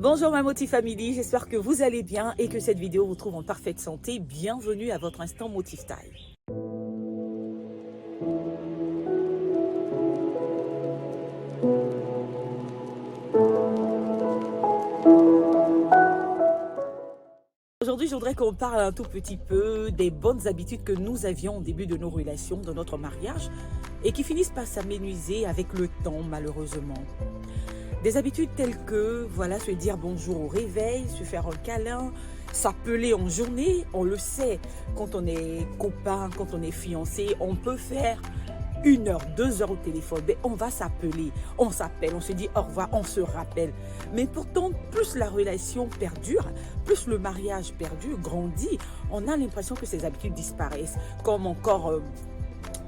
Bonjour ma Motif Family, j'espère que vous allez bien et que cette vidéo vous trouve en parfaite santé. Bienvenue à votre instant Motif Time. Aujourd'hui, je voudrais qu'on parle un tout petit peu des bonnes habitudes que nous avions au début de nos relations, de notre mariage, et qui finissent par s'amenuiser avec le temps, malheureusement. Des habitudes telles que, voilà, se dire bonjour au réveil, se faire un câlin, s'appeler en journée. On le sait, quand on est copain, quand on est fiancé, on peut faire 1 heure, 2 heures au téléphone, mais on va s'appeler, on s'appelle, on se dit au revoir, on se rappelle. Mais pourtant, plus la relation perdure, plus le mariage perdure, grandit, on a l'impression que ces habitudes disparaissent. Comme encore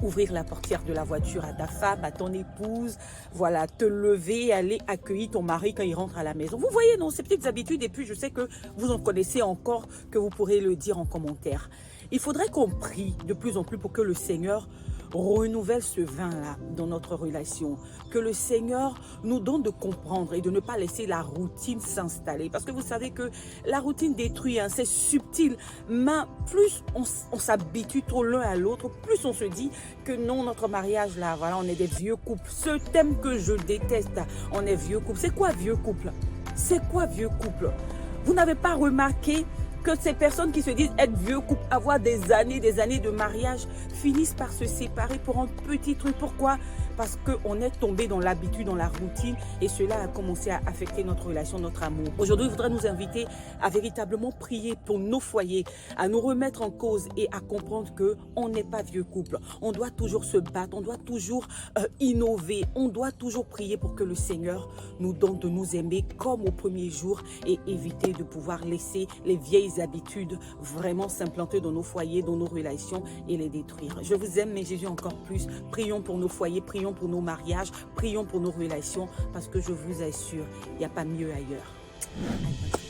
ouvrir la portière de la voiture à ta femme, à ton épouse, voilà, te lever, aller accueillir ton mari quand il rentre à la maison. Vous voyez, non, ces petites habitudes, et puis je sais que vous en connaissez encore, que vous pourrez le dire en commentaire. Il faudrait qu'on prie de plus en plus pour que le Seigneur renouvelle ce vin-là dans notre relation. Que le Seigneur nous donne de comprendre et de ne pas laisser la routine s'installer. Parce que vous savez que la routine détruit, hein, c'est subtil. Mais plus on s'habitue trop l'un à l'autre, plus on se dit que non, notre mariage là, voilà, on est des vieux couples. Ce thème que je déteste, on est vieux couple. C'est quoi vieux couple? C'est quoi vieux couple? Vous n'avez pas remarqué que ces personnes qui se disent être vieux couple, avoir des années de mariage, finissent par se séparer pour un petit truc. Pourquoi? Parce qu'on est tombé dans l'habitude, dans la routine, et cela a commencé à affecter notre relation, notre amour. Aujourd'hui, je voudrais nous inviter à véritablement prier pour nos foyers, à nous remettre en cause et à comprendre qu'on n'est pas vieux couple. On doit toujours se battre, on doit toujours innover, on doit toujours prier pour que le Seigneur nous donne de nous aimer comme au premier jour et éviter de pouvoir laisser les vieilles habitudes vraiment s'implanter dans nos foyers, dans nos relations et les détruire. Je vous aime, mais Jésus encore plus. Prions pour nos foyers, prions pour nos mariages, prions pour nos relations, parce que je vous assure, il n'y a pas mieux ailleurs.